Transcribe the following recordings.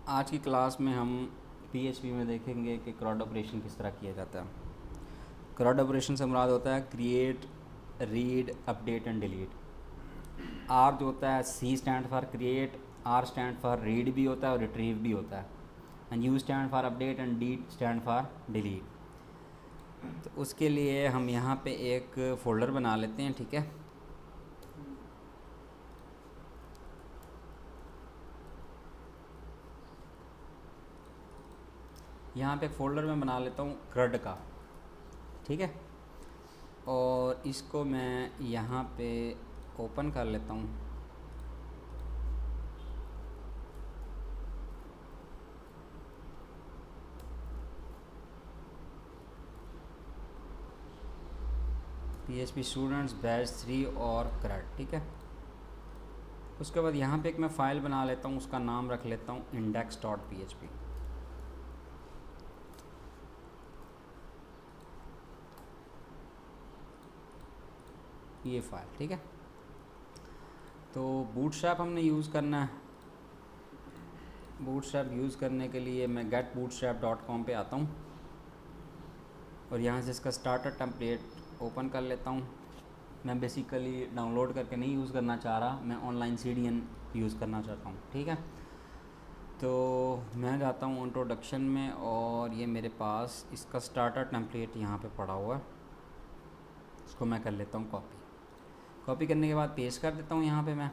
आज की क्लास में हम पीएचपी में देखेंगे कि क्रॉड ऑपरेशन किस तरह किया जाता है। क्रॉड ऑपरेशन से मुराद होता है create, read, update and delete. R जो होता है, C stand for create, R stand for read भी होता है और रिट्रीव भी होता है, and U stand for update and D stand for delete. तो उसके लिए हम यहाँ पे एक फ़ोल्डर बना लेते हैं, ठीक है। यहाँ पे एक फ़ोल्डर मैं बना लेता हूँ क्रड का, ठीक है। और इसको मैं यहाँ पे ओपन कर लेता हूँ। PHP स्टूडेंट्स बैच 3 और क्रड, ठीक है। उसके बाद यहाँ पे एक मैं फ़ाइल बना लेता हूँ, उसका नाम रख लेता हूँ index.php। ये फ़ाइल, ठीक है। तो बूटस्ट्रैप हमने यूज़ करना है। बूटस्ट्रैप यूज़ करने के लिए मैं getbootstrap.com पे आता हूँ और यहाँ से इसका स्टार्टर टेम्पलेट ओपन कर लेता हूँ। मैं बेसिकली डाउनलोड करके नहीं यूज़ करना चाह रहा, मैं ऑनलाइन CDN यूज़ करना चाहता हूँ, ठीक है। तो मैं जाता हूँ इंट्रोडक्शन में और ये मेरे पास इसका स्टार्टर टेम्पलेट यहाँ पे पड़ा हुआ है। इसको मैं कर लेता हूँ कॉपी करने के बाद पेस्ट कर देता हूँ यहाँ पे मैं।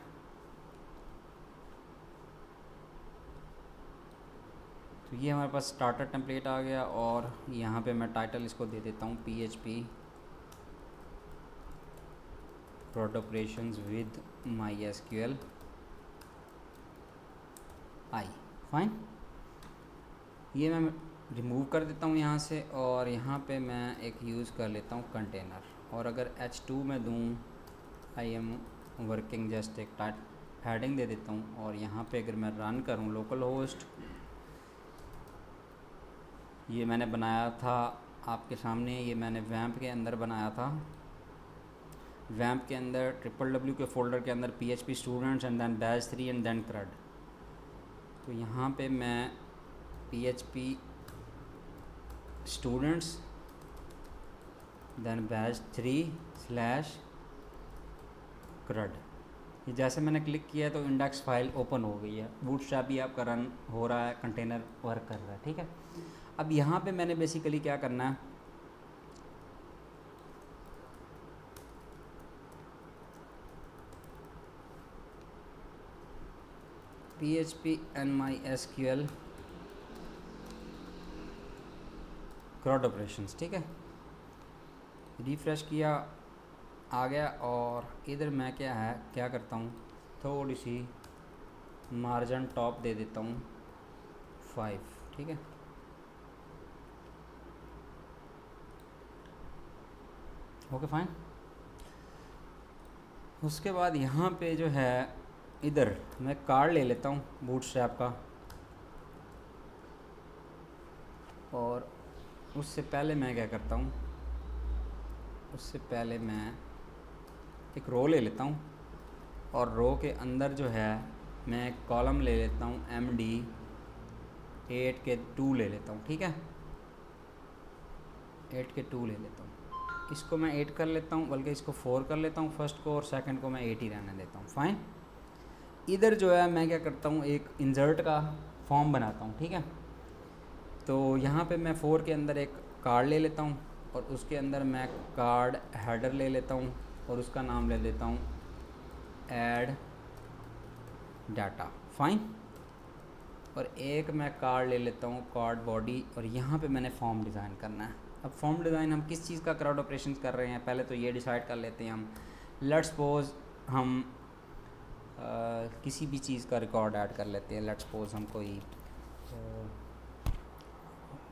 तो ये हमारे पास स्टार्टर टेम्पलेट आ गया और यहाँ पे मैं टाइटल इसको दे देता हूँ PHP crowd operations with MySQL I, fine. ये मैं रिमूव कर देता हूँ यहाँ से और यहाँ पे मैं एक यूज़ कर लेता हूँ कंटेनर। और अगर H2 में दूँ आई एम वर्किंग जस्ट एक हेडिंग दे देता हूँ और यहाँ पे अगर मैं रन करूँ लोकल होस्ट, ये मैंने बनाया था आपके सामने, ये मैंने वैम्प के अंदर बनाया था। वैम्प के अंदर www के फोल्डर के अंदर PHP students and then batch 3 and then CRUD. तो यहाँ पे मैं PHP students then batch 3 CRUD, ये जैसे मैंने क्लिक किया है तो इंडेक्स फाइल ओपन हो गई है। बूटस्ट्रैप भी आपका रन हो रहा है, कंटेनर वर्क कर रहा है, ठीक है। अब यहाँ पे मैंने बेसिकली क्या करना है, PHP and MySQL crowd operations, ठीक है। रिफ़्रेश किया, आ गया और इधर मैं क्या करता हूँ, थोड़ी सी मार्जिन टॉप दे देता हूँ 5, ठीक है। Okay fine. उसके बाद यहाँ पे जो है इधर मैं कार्ड ले लेता हूँ बूटस्ट्रैप का, और उससे पहले मैं क्या करता हूँ, उससे पहले मैं एक रो ले लेता हूँ और रो के अंदर जो है मैं एक कॉलम ले लेता हूँ MD 8 के 2 ले लेता हूँ, ठीक है। 8 के 2 ले लेता हूँ, इसको मैं 8 कर लेता हूँ, बल्कि इसको 4 कर लेता हूँ फर्स्ट को, और सेकंड को मैं 8 ही रहने देता हूँ, फाइन। इधर जो है मैं क्या करता हूँ, एक इंसर्ट का फॉर्म बनाता हूँ, ठीक है। तो यहाँ पे मैं 4 के अंदर एक कार्ड ले लेता हूँ और उसके अंदर मैं कार्ड हेडर ले लेता हूँ और उसका नाम ले देता हूँ ऐड डाटा, फाइन। और एक मैं कार्ड ले लेता हूँ कार्ड बॉडी, और यहाँ पे मैंने फॉर्म डिज़ाइन करना है। अब फॉर्म डिज़ाइन हम किस चीज़ का क्रॉड ऑपरेशन कर रहे हैं, पहले तो ये डिसाइड कर लेते हैं हम। लेट्स सपोज हम किसी भी चीज़ का रिकॉर्ड ऐड कर लेते हैं। लेट्स सपोज हम कोई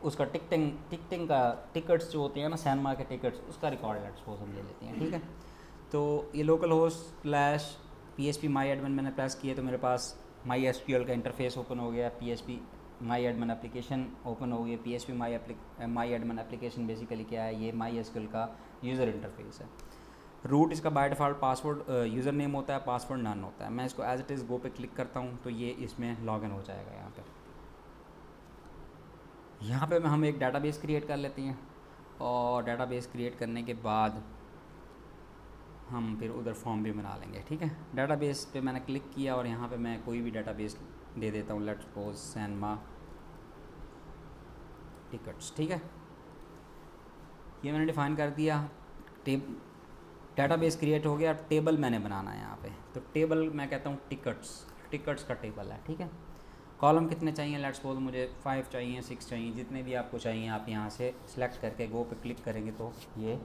उसका टिकटिंग का टिकट्स जो होते हैं ना, सिनेमा के टिकट्स, उसका रिकॉर्ड लेट्स सपोज हम ले लेते हैं, ठीक है। तो ये लोकल होस्ट /PHP MyAdmin मैंने प्रेस किया तो मेरे पास MySQL का इंटरफेस ओपन हो गया, PHP MyAdmin एप्लीकेशन ओपन हो गया। PHP MyAdmin एप्लीकेशन बेसिकली क्या है, ये MySQL का यूज़र इंटरफेस है। रूट इसका by default password user name होता है, पासवर्ड नन होता है। मैं इसको एज इट इज़ गो पे क्लिक करता हूँ तो ये इसमें लॉगिन हो जाएगा यहाँ पे, यहाँ पे हम एक डाटाबेस क्रिएट कर लेते हैं और डाटाबेस क्रिएट करने के बाद हम फिर उधर फॉर्म भी बना लेंगे। ठीक है, डाटाबेस पे मैंने क्लिक किया और यहाँ पे मैं कोई भी डाटाबेस दे देता हूँ, लेट्स सपोज सैनमा टिकट्स। ठीक है, ये मैंने डिफ़ाइन कर दिया। डाटाबेस क्रिएट हो गया, टेबल मैंने बनाना है यहाँ पे, तो टेबल मैं कहता हूँ टिकट्स का टेबल है। ठीक है, कॉलम कितने चाहिए, लेट्स सपोज मुझे 5 चाहिए, 6 चाहिए, जितने भी आपको चाहिए आप यहाँ से सिलेक्ट करके गो पे क्लिक करेंगे तो ये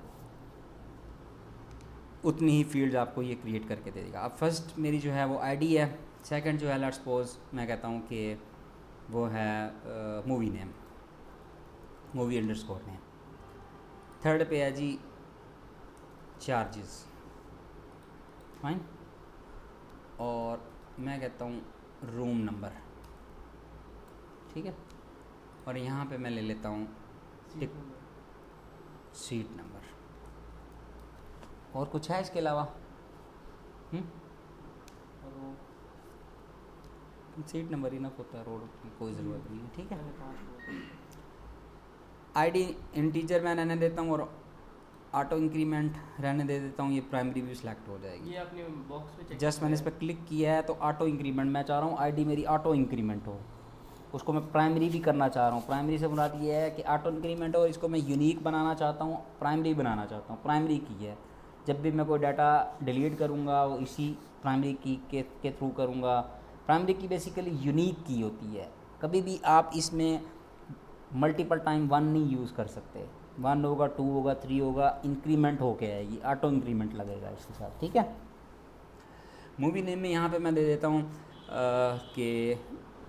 उतनी ही फील्ड्स आपको ये क्रिएट करके दे देगा। अब फर्स्ट मेरी जो है वो आईडी है, सेकंड जो है लेट्स सपोज मैं कहता हूँ कि वो है movie name, movie underscore name. Third पे है जी चार्जेस, फाइन, और मैं कहता हूँ रूम नंबर। ठीक है, और यहाँ पे मैं ले लेता हूँ सीट नंबर। और कुछ है इसके अलावा? सीट नंबर ही ना होता है, रोड की कोई ज़रूरत नहीं है। ठीक है, आईडी इंटीजर मैं रहने देता हूँ और ऑटो इंक्रीमेंट रहने दे देता हूँ, ये प्राइमरी भी सिलेक्ट हो जाएगी। ये अपने बॉक्स में जस्ट मैंने इस पर क्लिक किया है तो ऑटो इंक्रीमेंट मैं चाह रहा हूँ आईडी मेरी ऑटो इंक्रीमेंट हो, उसको मैं प्राइमरी भी करना चाह रहा हूँ। प्राइमरी से मुराद ये है कि ऑटो इंक्रीमेंट हो, इसको मैं यूनिक बनाना चाहता हूँ, प्राइमरी बनाना चाहता हूँ। प्राइमरी की है, जब भी मैं कोई डाटा डिलीट करूँगा वो इसी प्राइमरी की के थ्रू करूँगा। प्राइमरी की बेसिकली यूनिक की होती है, कभी भी आप इसमें मल्टीपल टाइम 1 नहीं यूज़ कर सकते। 1 होगा, 2 होगा, 3 होगा, इंक्रीमेंट होके आएगी, ऑटो इंक्रीमेंट लगेगा इसके साथ। ठीक है, मूवी नेम में यहाँ पे मैं दे देता हूँ कि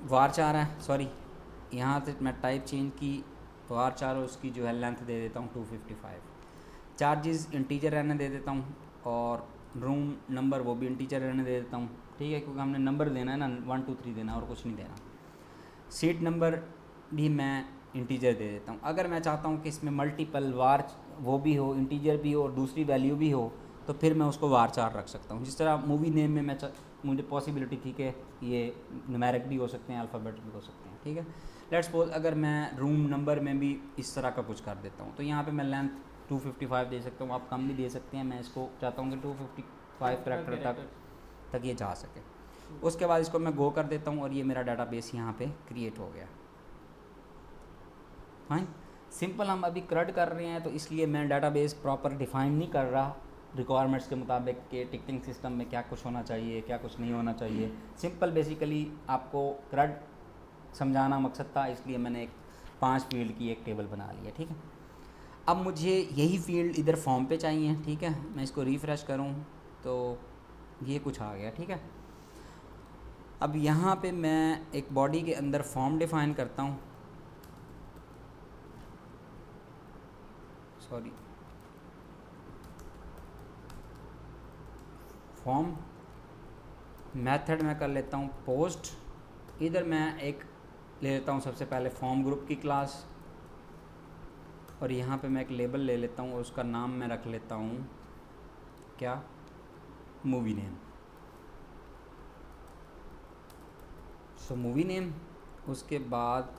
वार4 है, सॉरी यहाँ से मैं टाइप चेंज की, वार4 और उसकी जो है लेंथ दे देता हूँ 255। चार्जेस इंटीजर रहने दे देता हूँ और रूम नंबर वो भी इंटीजर रहने दे देता हूँ। ठीक है, क्योंकि हमने नंबर देना है ना, 1 2 3 देना और कुछ नहीं देना। सीट नंबर भी मैं इंटीजर दे देता हूँ। अगर मैं चाहता हूँ कि इसमें मल्टीपल वार वो भी हो, इंटीजर भी हो और दूसरी वैल्यू भी हो, तो फिर मैं उसको वार4 रख सकता हूँ। जिस तरह मूवी नेम में मुझे पॉसिबिलिटी थी कि ये न्यूमेरिक भी हो सकते हैं, अल्फ़ाबेट भी हो सकते हैं। ठीक है, लेट्स सपोज अगर मैं रूम नंबर में भी इस तरह का कुछ कर देता हूँ, तो यहाँ पे मैं लेंथ 255 दे सकता हूँ, आप कम भी दे सकते हैं। मैं इसको चाहता हूँ कि 255 करैक्टर तक ये जा सके। उसके बाद इसको मैं गो कर देता हूँ और ये मेरा डाटाबेस यहाँ पे क्रिएट हो गया। फाइन, सिंपल हम अभी क्रड कर रहे हैं तो इसलिए मैं डाटाबेस प्रॉपर डिफ़ाइन नहीं कर रहा रिक्वायरमेंट्स के मुताबिक कि टिकटिंग सिस्टम में क्या कुछ होना चाहिए, क्या कुछ नहीं होना चाहिए। सिंपल बेसिकली आपको क्रड समझाना मकसद था, इसलिए मैंने एक 5 फील्ड की एक टेबल बना लिया। ठीक है, अब मुझे यही फील्ड इधर फॉर्म पे चाहिए। ठीक है, मैं इसको रिफ़्रेश करूँ तो ये कुछ आ गया। ठीक है, अब यहाँ पे मैं एक बॉडी के अंदर फॉर्म डिफ़ाइन करता हूँ, सॉरी फॉर्म मेथड में कर लेता हूँ पोस्ट। इधर मैं एक ले लेता हूँ सबसे पहले फॉर्म ग्रुप की क्लास, और यहाँ पे मैं एक लेबल ले लेता हूँ और उसका नाम मैं रख लेता हूँ क्या, मूवी नेम। सो मूवी नेम, उसके बाद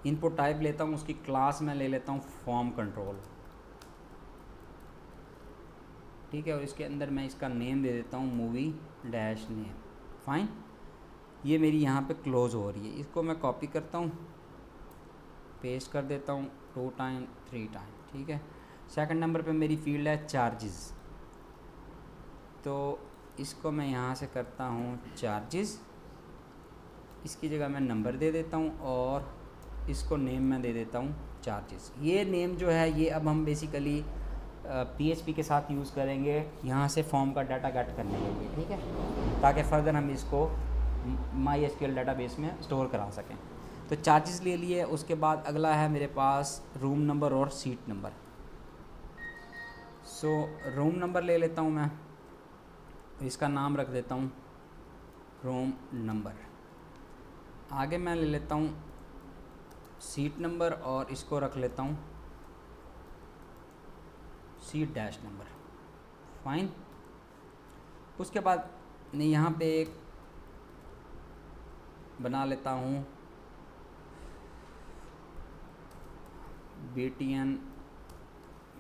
इनपुट टाइप लेता हूँ, उसकी क्लास में ले लेता हूँ फॉर्म कंट्रोल। ठीक है, और इसके अंदर मैं इसका नेम दे देता हूँ मूवी डैश नेम। फाइन, ये मेरी यहाँ पे क्लोज़ हो रही है। इसको मैं कॉपी करता हूँ, पेस्ट कर देता हूँ 2 टाइम 3 टाइम। ठीक है, सेकंड नंबर पे मेरी फील्ड है चार्जेस, तो इसको मैं यहाँ से करता हूँ चार्जेस, इसकी जगह मैं नंबर दे देता हूँ और इसको नेम मैं दे देता हूँ चार्जेस। ये नेम जो है ये अब हम बेसिकली PHP के साथ यूज़ करेंगे यहाँ से फॉर्म का डाटा गेट करने के लिए। ठीक है, ताकि फर्दर हम इसको MySQL डाटाबेस में स्टोर करा सकें। तो चार्जेस ले लिए, उसके बाद अगला है मेरे पास रूम नंबर और सीट नंबर। सो रूम नंबर ले लेता हूँ मैं, इसका नाम रख देता हूँ रूम नंबर। आगे मैं ले लेता हूँ सीट नंबर और इसको रख लेता हूँ सीट डैश नंबर। फाइन, उसके बाद मैं यहाँ पे एक बना लेता हूँ BTN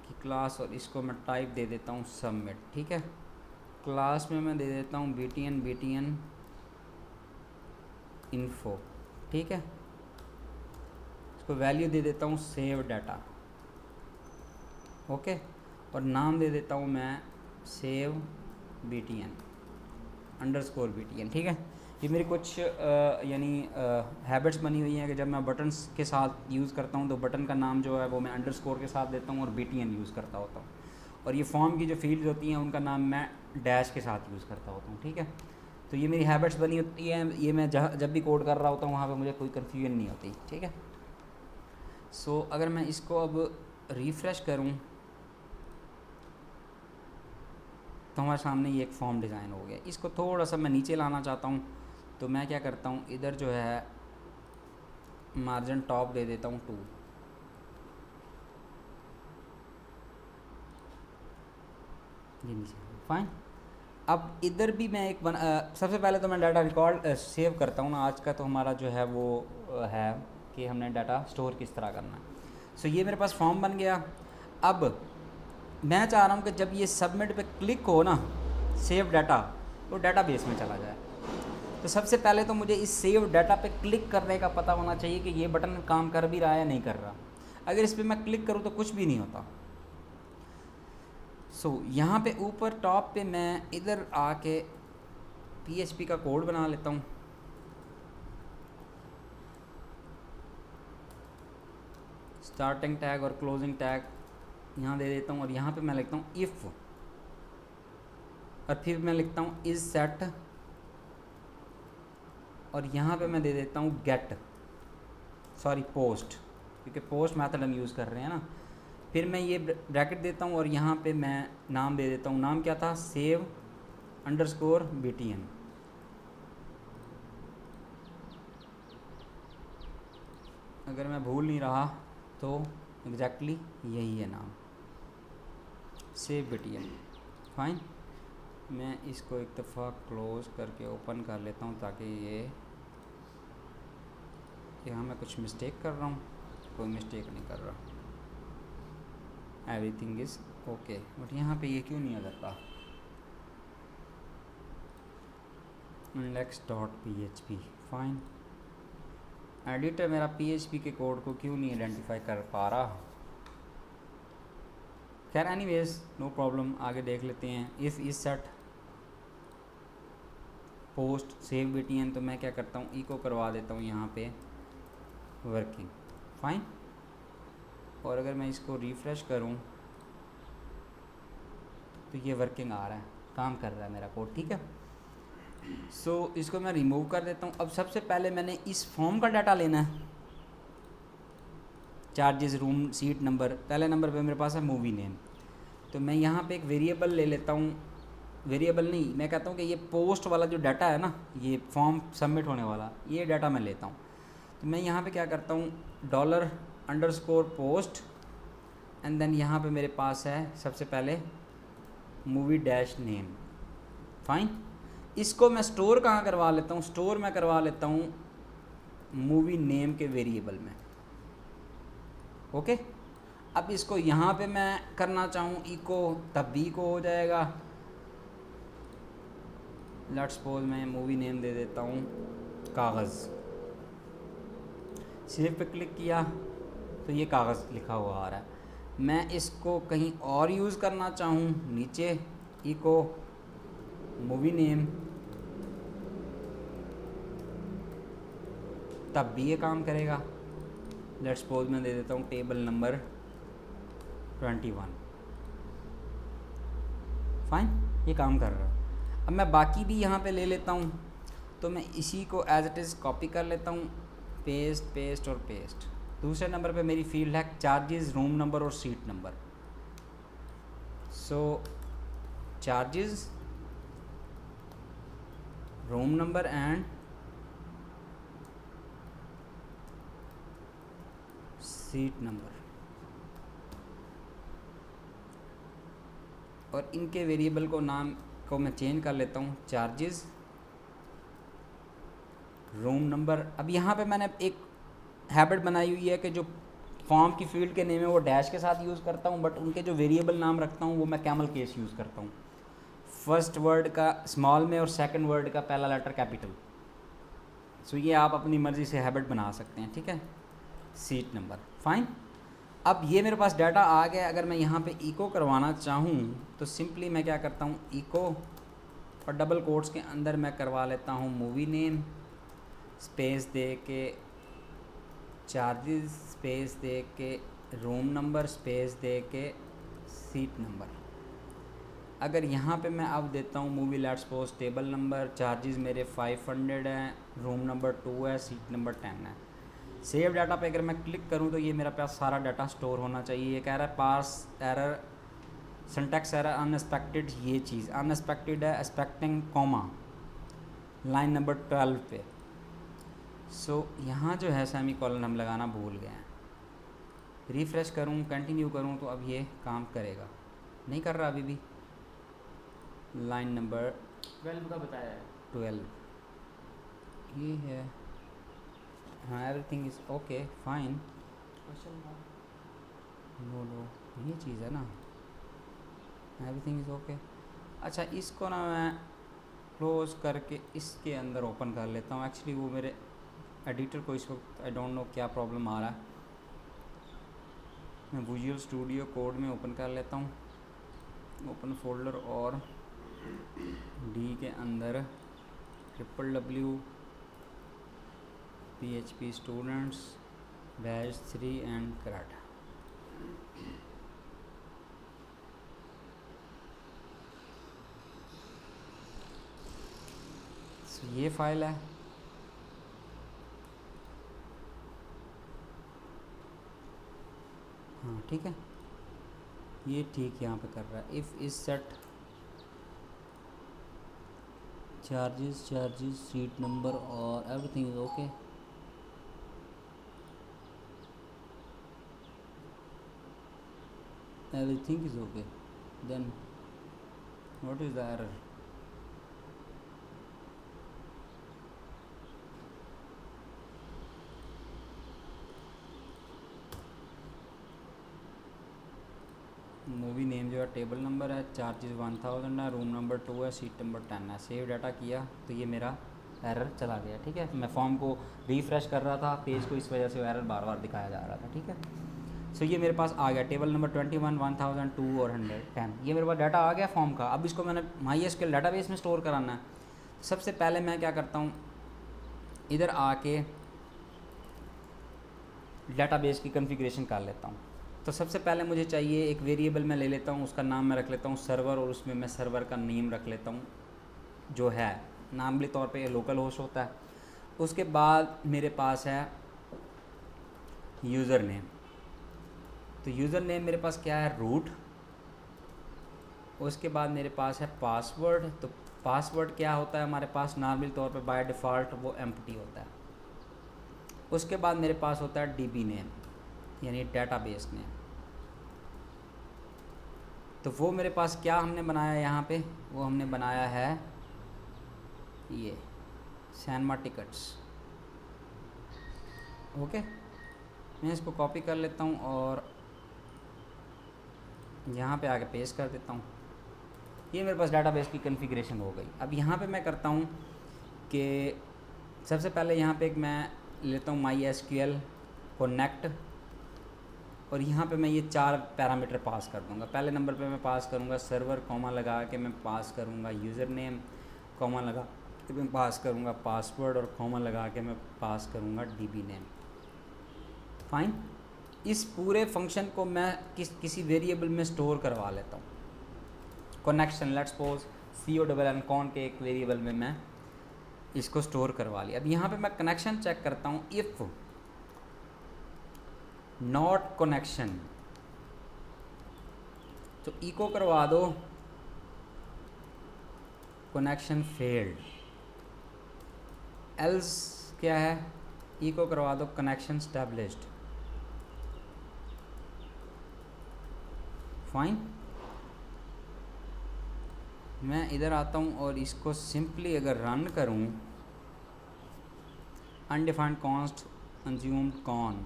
की क्लास और इसको मैं टाइप दे देता हूँ सबमिट। ठीक है, क्लास में मैं दे देता हूँ BTN इन्फो। ठीक है, इसको वैल्यू दे देता हूँ सेव डाटा। ओके, और नाम दे देता हूँ मैं सेव BTN _BTN। ठीक है, ये मेरी कुछ यानी हैबिट्स बनी हुई हैं कि जब मैं बटन्स के साथ यूज़ करता हूँ तो बटन का नाम जो है वो मैं अंडरस्कोर के साथ देता हूँ और BTN यूज़ करता होता हूँ, और ये फॉर्म की जो फील्ड्स होती हैं उनका नाम मैं डैश के साथ यूज़ करता होता हूँ। ठीक है, तो ये मेरी हैबिट्स बनी होती हैं, ये मैं जब भी कोड कर रहा होता हूँ वहाँ पे मुझे कोई कन्फ्यूजन नहीं होती। ठीक है, सो अगर मैं इसको अब रिफ़्रेश करूँ तो हमारे सामने ये एक फॉर्म डिज़ाइन हो गया। इसको थोड़ा सा मैं नीचे लाना चाहता हूँ, तो मैं क्या करता हूँ, इधर जो है मार्जिन टॉप दे देता हूँ 2। ये नीचे फाइन। अब इधर भी मैं एक सबसे पहले तो मैं डाटा रिकॉर्ड सेव करता हूँ ना। आज का तो हमारा जो है वो है कि हमने डाटा स्टोर किस तरह करना है। सो ये मेरे पास फॉर्म बन गया। अब मैं चाह रहा हूँ कि जब ये सबमिट पे क्लिक हो ना, सेव डाटा, तो डाटाबेस में चला जाए। तो सबसे पहले तो मुझे इस सेव डाटा पे क्लिक करने का पता होना चाहिए कि ये बटन काम कर भी रहा है या नहीं कर रहा। अगर इस पर मैं क्लिक करूँ तो कुछ भी नहीं होता। सो यहाँ पे ऊपर टॉप पे मैं इधर आके PHP का कोड बना लेता हूँ। स्टार्टिंग टैग और क्लोजिंग टैग यहाँ दे देता हूँ, और यहाँ पे मैं लिखता हूँ इफ़, और फिर मैं लिखता हूँ इज़ सेट, और यहाँ पे मैं दे देता हूँ पोस्ट, क्योंकि पोस्ट मेथड हम यूज़ कर रहे हैं ना। फिर मैं ये ब्रैकेट देता हूँ और यहाँ पे मैं नाम दे देता हूँ। नाम क्या था, सेव _BTN। अगर मैं भूल नहीं रहा तो एग्जैक्टली यही है नाम, सेव BTN। फाइन, मैं इसको एक दफ़ा क्लोज करके ओपन कर लेता हूँ ताकि ये यहाँ मैं कुछ मिस्टेक कर रहा हूँ, कोई मिस्टेक नहीं कर रहा, एवरीथिंग इज़ ओके। बट यहाँ पे ये क्यों नहीं आ जाता, index.php। फाइन, एडिटर मेरा PHP के कोड को क्यों नहीं आइडेंटिफाई कर पा रहा। खैर एनीवेज नो प्रॉब्लम, आगे देख लेते हैं। If is set post save BTN, तो मैं क्या करता हूँ, इको करवा देता हूँ यहाँ पे वर्किंग। फाइन, और अगर मैं इसको रिफ़्रेश करूँ तो ये वर्किंग आ रहा है, काम कर रहा है मेरा कोड। ठीक है, सो इसको मैं रिमूव कर देता हूँ। अब सबसे पहले मैंने इस फॉर्म का डाटा लेना है, चार्जेस, रूम, सीट नंबर। पहले नंबर पे मेरे पास है मूवी नेम, तो मैं यहाँ पे एक वेरिएबल ले लेता हूँ। वेरिएबल नहीं, मैं कहता हूँ कि ये पोस्ट वाला जो डाटा है ना, ये फॉर्म सबमिट होने वाला, ये डाटा मैं लेता हूँ। तो मैं यहाँ पे क्या करता हूँ, $_post, एंड देन यहाँ पे मेरे पास है सबसे पहले movie-name। फाइन, इसको मैं स्टोर कहाँ करवा लेता हूँ, स्टोर मैं करवा लेता हूँ मूवी नेम के वेरिएबल में। ओके, अब इसको यहाँ पे मैं करना चाहूँ इको, तब भी इको हो जाएगा। लेट्स सपोज मैं मूवी नेम दे देता हूँ कागज़। सेव पे क्लिक किया तो ये कागज़ लिखा हुआ आ रहा है। मैं इसको कहीं और यूज़ करना चाहूँ, नीचे इको मूवी नेम, तब भी ये काम करेगा। लेट्स सपोज मैं दे देता हूँ टेबल नंबर 21। फाइन, ये काम कर रहा है। अब मैं बाकी भी यहाँ पे ले लेता हूँ, तो मैं इसी को एज इट इज़ कॉपी कर लेता हूँ, पेस्ट पेस्ट और पेस्ट। दूसरे नंबर पे मेरी फील्ड है चार्जेस, रूम नंबर और seat number. So charges, room number and seat number, और इनके वेरिएबल को नाम को मैं चेंज कर लेता हूँ, चार्जेस, रूम नंबर। अब यहाँ पे मैंने एक हैबिट बनाई हुई है कि जो फॉर्म की फील्ड के नेम है वो डैश के साथ यूज़ करता हूँ, बट उनके जो वेरिएबल नाम रखता हूँ वो मैं कैमल केस यूज़ करता हूँ। फर्स्ट वर्ड का स्मॉल में और सेकंड वर्ड का पहला लेटर कैपिटल। सो ये आप अपनी मर्ज़ी से हैबिट बना सकते हैं, ठीक है। Seat number, fine. अब ये मेरे पास डाटा आ गया। अगर मैं यहाँ पे इको करवाना चाहूँ तो सिंपली मैं क्या करता हूँ, इको और डबल कोट्स के अंदर मैं करवा लेता हूँ मूवी नेम, स्पेस दे के चार्जेस, स्पेस दे के रूम नंबर, स्पेस दे के सीट नंबर। अगर यहाँ पे मैं अब देता हूँ movie let's suppose table number, charges मेरे 500 हैं, रूम नंबर 2 है, सीट नंबर 10 है। सेव डाटा पे अगर मैं क्लिक करूँ तो ये मेरा पास सारा डाटा स्टोर होना चाहिए। ये कह रहा है पास एरर, सिंटैक्स एरर, अनएक्सपेक्टेड। ये चीज़ अनएक्सपेक्टेड है, एक्सपेक्टिंग कॉमा लाइन नंबर 12 पे। सो यहाँ जो है सेमी कॉलन हम लगाना भूल गए हैं। रिफ़्रेश करूँ, कंटिन्यू करूँ तो अब ये काम करेगा, नहीं कर रहा अभी भी। लाइन नंबर 12 का बताया है, 12 ये है। हाँ, everything is okay fine. No ये चीज़ है ना, एवरीथिंग इज़ ओके। अच्छा, इसको ना मैं क्लोज़ करके इसके अंदर ओपन कर लेता हूँ। एक्चुअली वो मेरे एडिटर को इस वक्त आई डोंट नो क्या प्रॉब्लम आ रहा है। मैं विजुअल स्टूडियो कोड में ओपन कर लेता हूँ, ओपन फोल्डर, और डी के अंदर www PHP students batch 3 and karate. ये फाइल है। हाँ ठीक है, ये ठीक यहाँ पे कर रहा है। If is set charges seat number और everything is okay. Everything is okay, then what is the error? Movie name जो है टेबल नंबर है, चार्जेस 1000 है, रूम नंबर 2 है, सीट नंबर 10 है। सेव डाटा किया तो ये मेरा एरर चला गया, ठीक है। मैं फॉर्म को रिफ़्रेश कर रहा था पेज को, इस वजह से एरर बार बार दिखाया जा रहा था, ठीक है। सो ये मेरे पास आ गया टेबल नंबर 21, 1000, 2 और 110। ये मेरे पास डाटा आ गया फॉर्म का। अब इसको मैंने MySQL डाटाबेस में स्टोर कराना है। सबसे पहले मैं क्या करता हूँ, इधर आके डाटाबेस की कॉन्फ़िगरेशन कर लेता हूँ। तो सबसे पहले मुझे चाहिए एक वेरिएबल मैं ले लेता हूँ, उसका नाम मैं रख लेता हूँ सर्वर, और उसमें मैं सर्वर का नेम रख लेता हूँ जो है नामली तौर पे लोकल होस्ट होता है। उसके बाद मेरे पास है यूज़र नेम। तो यूज़र नेम मेरे पास क्या है, रूट। उसके बाद मेरे पास है पासवर्ड। तो पासवर्ड क्या होता है हमारे पास, नॉर्मली तौर पे बाय डिफ़ॉल्ट वो एम्प्टी होता है। उसके बाद मेरे पास होता है DB नेम, यानी डेटाबेस नेम। तो वो मेरे पास क्या हमने बनाया यहाँ पे, वो हमने बनाया है ये सैनमा टिकट्स। ओके, मैं इसको कॉपी कर लेता हूँ और यहाँ पे आके पेस्ट कर देता हूँ। ये मेरे पास डाटाबेस की कॉन्फ़िगरेशन हो गई। अब यहाँ पे मैं करता हूँ कि सबसे पहले यहाँ पे एक मैं लेता हूँ MySQL कनेक्ट, और यहाँ पे मैं ये 4 पैरामीटर पास कर दूँगा। पहले नंबर पे मैं पास करूँगा सर्वर, कॉमा लगा के मैं पास करूँगा यूज़र नेम, कॉमा लगा के मैं पास करूँगा पासवर्ड, और कॉमा लगा के मैं पास करूँगा DB नेम। फाइन। इस पूरे फंक्शन को मैं किसी वेरिएबल में स्टोर करवा लेता हूँ। Connection let's suppose CONN con के एक वेरिएबल में मैं इसको स्टोर करवा लिया। अब यहाँ पे मैं कनेक्शन चेक करता हूँ, इफ़ नॉट कनेक्शन, तो इको करवा दो कनेक्शन फेल्ड। एल्स क्या है, इको करवा दो कनेक्शन स्टैब्लिश्ड। फाइन। मैं इधर आता हूँ और इसको सिंपली अगर रन करूँ, अनडिफाइंड कॉन्स्ट कंज्यूम्ड कॉन,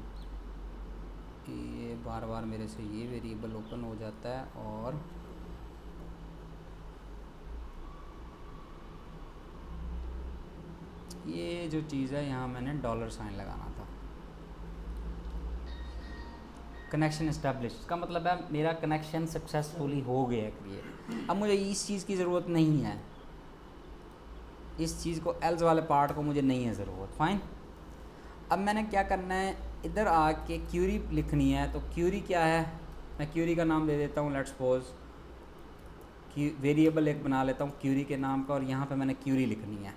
ये बार बार मेरे से ये वेरिएबल ओपन हो जाता है और ये जो चीज़ है यहाँ मैंने डॉलर साइन लगाना था। कनेक्शन इस्टेब्लिश का मतलब है मेरा कनेक्शन सक्सेसफुली हो गया क्रिएट। अब मुझे इस चीज़ की ज़रूरत नहीं है, इस चीज़ को एल्स वाले पार्ट को मुझे नहीं है ज़रूरत। फाइन, अब मैंने क्या करना है, इधर आके क्यूरी लिखनी है। तो क्यूरी क्या है, मैं क्यूरी का नाम दे देता हूँ, लेट्स सपोज वेरिएबल एक बना लेता हूँ क्यूरी के नाम का, और यहाँ पे मैंने क्यूरी लिखनी है।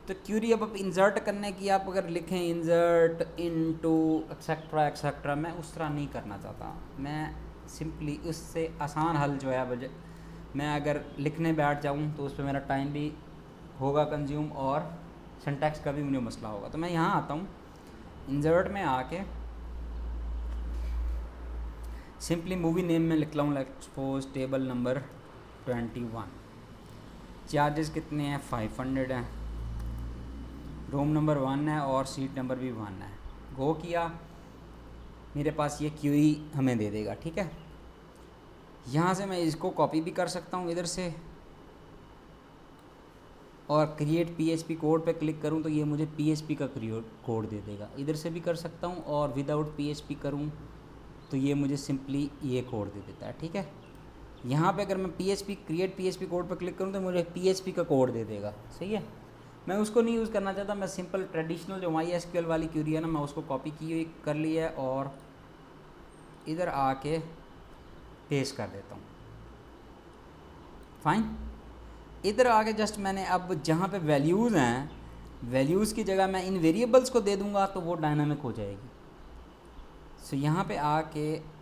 तो क्यूरी अब इंसर्ट करने की आप अगर लिखें इंसर्ट इनटू एक्सेट्रा एक्सेट्रा, मैं उस तरह नहीं करना चाहता। मैं सिंपली उससे आसान हल जो है, मैं अगर लिखने बैठ जाऊँ तो उस पर मेरा टाइम भी होगा कंज्यूम और सिंटैक्स का भी मुझे मसला होगा। तो मैं यहाँ आता हूँ, इंसर्ट में आके सिंपली मूवी नेम में लिख लूँ, let's suppose table number 21। Charges कितने हैं, 500 हैं। रूम नंबर 1 है और सीट नंबर भी 1 है। गो किया, मेरे पास ये क्यूरी हमें दे देगा। ठीक है, यहाँ से मैं इसको कॉपी भी कर सकता हूँ इधर से, और क्रिएट पीएचपी कोड पे क्लिक करूँ तो ये मुझे पीएचपी का कोड दे देगा। इधर से भी कर सकता हूँ, और विदाउट पीएचपी करूँ तो ये मुझे सिंपली ये कोड दे देता है। ठीक है, यहाँ पे अगर मैं क्रिएट पीएचपी कोड पे क्लिक करूँ तो मुझे पीएचपी का कोड दे देगा। सही है, मैं उसको नहीं यूज़ करना चाहता। मैं सिंपल ट्रेडिशनल जो MySQL वाली क्यूरी है ना, मैं उसको कॉपी की हुई कर ली है और इधर आके पेस्ट कर देता हूँ। फाइन, इधर आके जस्ट मैंने अब जहाँ पे वैल्यूज़ हैं, वैल्यूज़ की जगह मैं इन वेरिएबल्स को दे दूँगा तो वो डायनामिक हो जाएगी। सो यहाँ पे आके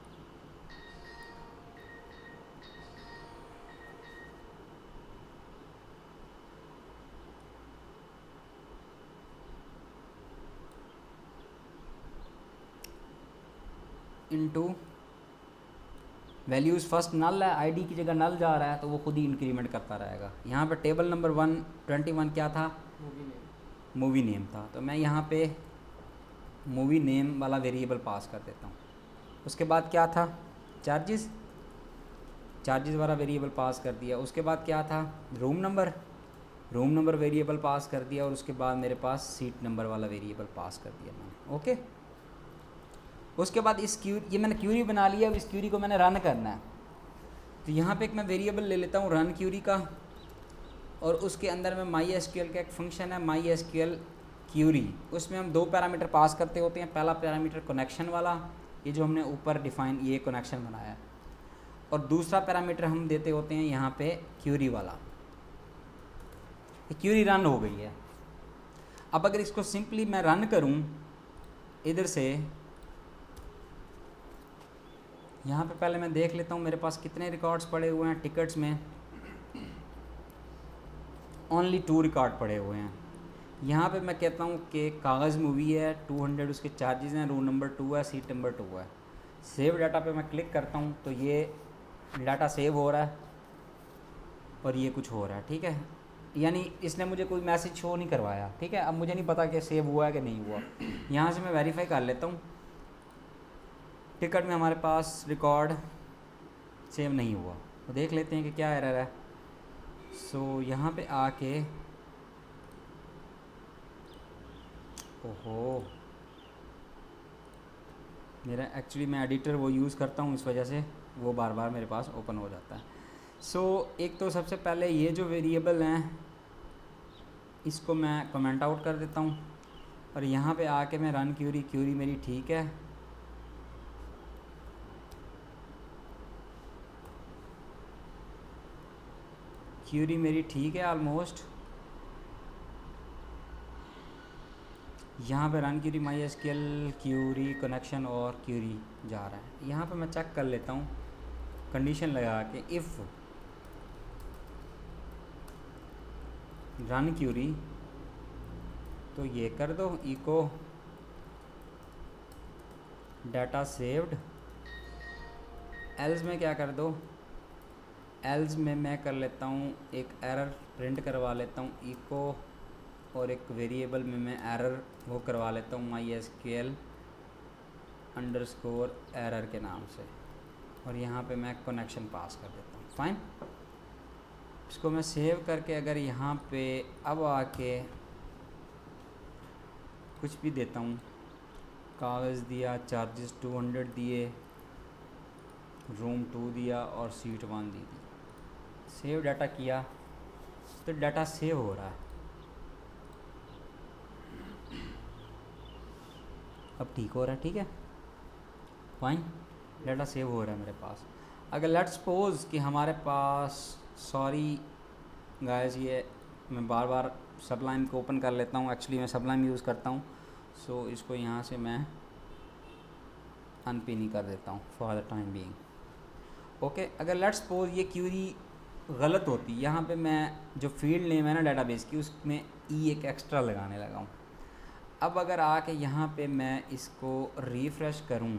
इनटू वैल्यूज़ फर्स्ट नल है, आईडी की जगह नल जा रहा है तो वो खुद ही इंक्रीमेंट करता रहेगा। यहाँ पे टेबल नंबर 121 क्या था, मूवी नेम था। तो मैं यहाँ पे मूवी नेम वाला वेरिएबल पास कर देता हूँ। उसके बाद क्या था, चार्जेस वाला वेरिएबल पास कर दिया। उसके बाद क्या था, रूम नंबर वेरिएबल पास कर दिया, और उसके बाद मेरे पास सीट नंबर वाला वेरिएबल पास कर दिया मैंने। ओके, उसके बाद ये मैंने क्यूरी बना लिया। अब इस क्यूरी को मैंने रन करना है। तो यहाँ पे एक मैं वेरिएबल ले लेता हूँ रन क्यूरी का, और उसके अंदर में MySQL का एक फंक्शन है MySQL क्यूरी। उसमें हम 2 पैरामीटर पास करते होते हैं। पहला पैरामीटर कनेक्शन वाला, ये जो हमने ऊपर डिफाइन ये कनेक्शन बनाया है, और दूसरा पैरामीटर हम देते होते हैं यहाँ पे क्यूरी वाला। क्यूरी रन हो गई है। अब अगर इसको सिंपली मैं रन करूँ इधर से, यहाँ पे पहले मैं देख लेता हूँ मेरे पास कितने रिकॉर्ड्स पड़े हुए हैं। टिकट्स में ओनली 2 रिकॉर्ड पड़े हुए हैं। यहाँ पे मैं कहता हूँ कि कागज़ मूवी है 200, उसके चार्जेस हैं, रूम नंबर 2 है, सीट नंबर 2 है। सेव डाटा पे मैं क्लिक करता हूँ तो ये डाटा सेव हो रहा है और ये कुछ हो रहा है। ठीक है, यानी इसने मुझे कोई मैसेज शो नहीं करवाया। ठीक है, अब मुझे नहीं पता कि सेव हुआ है कि नहीं हुआ। यहाँ से मैं वेरीफाई कर लेता हूँ, टिकट में हमारे पास रिकॉर्ड सेव नहीं हुआ। तो देख लेते हैं कि क्या एरर है। सो यहाँ पे आके, ओहो, मेरा एक्चुअली मैं एडिटर वो यूज़ करता हूँ, इस वजह से वो बार बार मेरे पास ओपन हो जाता है। एक तो सबसे पहले ये जो वेरिएबल हैं इसको मैं कमेंट आउट कर देता हूँ, और यहाँ पे आके मैं रन क्यूरी मेरी ठीक है। क्यूरी मेरी ठीक है ऑलमोस्ट। यहाँ पे run query MySQL query connection और क्यूरी जा रहा है। यहाँ पे मैं चेक कर लेता हूँ कंडीशन लगा के, इफ़ रन क्यूरी तो ये कर दो इको डाटा सेव्ड। एल्स में क्या कर दो, एल्स में मैं कर लेता हूँ एक एरर प्रिंट करवा लेता हूँ इको, और एक वेरिएबल में मैं एरर वो करवा लेता हूँ MySQL अंडरस्कोर एरर के नाम से, और यहाँ पे मैं कनेक्शन पास कर देता हूँ। फाइन, इसको मैं सेव करके अगर यहाँ पे अब आके कुछ भी देता हूँ, कागज़ दिया, चार्जेस 200 दिए, रूम 2 दिया और सीट 1 दी थी, सेव डाटा किया तो डाटा सेव हो रहा है। अब ठीक हो रहा है, ठीक है, फाइन, डाटा सेव हो रहा है मेरे पास। अगर लेट्स सपोज कि हमारे पास, सॉरी गाइस, ये मैं बार बार सबलाइम को ओपन कर लेता हूँ, एक्चुअली मैं सबलाइम यूज़ करता हूँ, सो इसको यहाँ से मैं अनपिन ही कर देता हूँ for the time being. Okay, अगर लेट्स सपोज ये क्यूरी गलत होती, यहाँ पे मैं जो फील्ड नेम है ना डेटाबेस की, उसमें ई एक एक्स्ट्रा लगाने लगा हूँ। अब अगर आके यहाँ पे मैं इसको रिफ़्रेश करूँ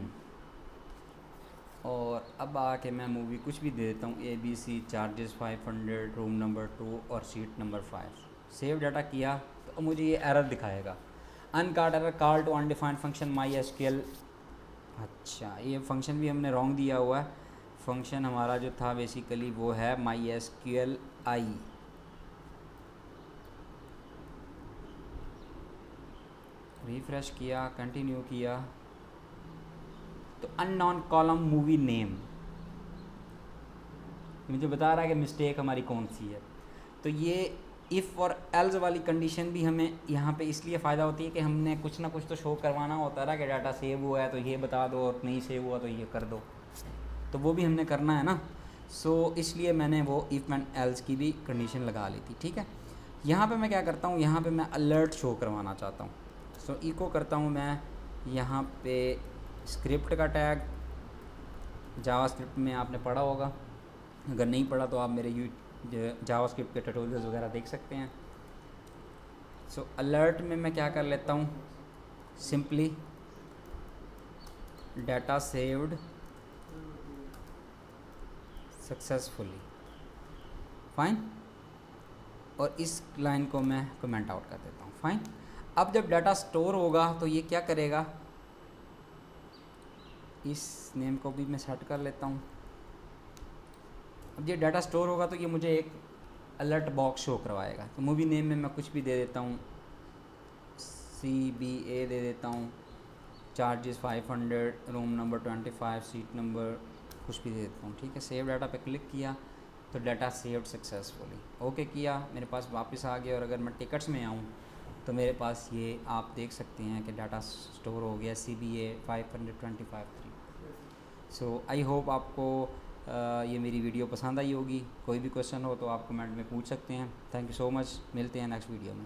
और अब आके मैं मूवी कुछ भी दे देता हूँ, ABC, चार्जेस 500, रूम नंबर 2 और सीट नंबर 5, सेव डाटा किया तो मुझे ये एरर दिखाएगा, uncaught error, call to undefined function MySQL। अच्छा, ये फंक्शन भी हमने रॉन्ग दिया हुआ है। फंक्शन हमारा जो था बेसिकली वो है MySQL I। रिफ़्रेश किया, कंटिन्यू किया तो अननोन कॉलम मूवी नेम मुझे बता रहा है कि मिस्टेक हमारी कौन सी है। तो ये इफ़ और एल्स वाली कंडीशन भी हमें यहाँ पे इसलिए फ़ायदा होती है कि हमने कुछ ना कुछ तो शो करवाना होता है ना कि डाटा सेव हुआ है तो ये बता दो, और नहीं सेव हुआ तो ये कर दो, तो वो भी हमने करना है ना। सो इसलिए मैंने वो इफ़ एंड एल्स की भी कंडीशन लगा ली थी, ठीक है। यहाँ पे मैं क्या करता हूँ, यहाँ पे मैं अलर्ट शो करवाना चाहता हूँ। सो इको करता हूँ मैं यहाँ पे स्क्रिप्ट का टैग, जावास्क्रिप्ट में आपने पढ़ा होगा, अगर नहीं पढ़ा तो आप मेरे जावास्क्रिप्ट के ट्यूटोरियल्स वगैरह देख सकते हैं। सो अलर्ट में मैं क्या कर लेता हूँ, simply data saved successfully, fine, और इस लाइन को मैं कमेंट आउट कर देता हूँ, फाइन। अब जब डाटा स्टोर होगा तो ये क्या करेगा, इस नेम को भी मैं सेट कर लेता हूँ। अब ये डाटा स्टोर होगा तो ये मुझे एक अलर्ट बॉक्स शो करवाएगा। तो मूवी नेम में मैं कुछ भी दे देता हूँ, CBA दे देता हूँ, charges 500, room number 25, seat number कुछ भी दे देता हूँ, ठीक है। सेव डाटा पे क्लिक किया तो डाटा सेव्ड सक्सेसफुली, ओके किया, मेरे पास वापस आ गया। और अगर मैं टिकट्स में आऊँ तो मेरे पास ये आप देख सकते हैं कि डाटा स्टोर हो गया, CBA 525। सो आई होप आपको ये मेरी वीडियो पसंद आई होगी। कोई भी क्वेश्चन हो तो आप कमेंट में पूछ सकते हैं। थैंक यू सो मच, मिलते हैं नेक्स्ट वीडियो में।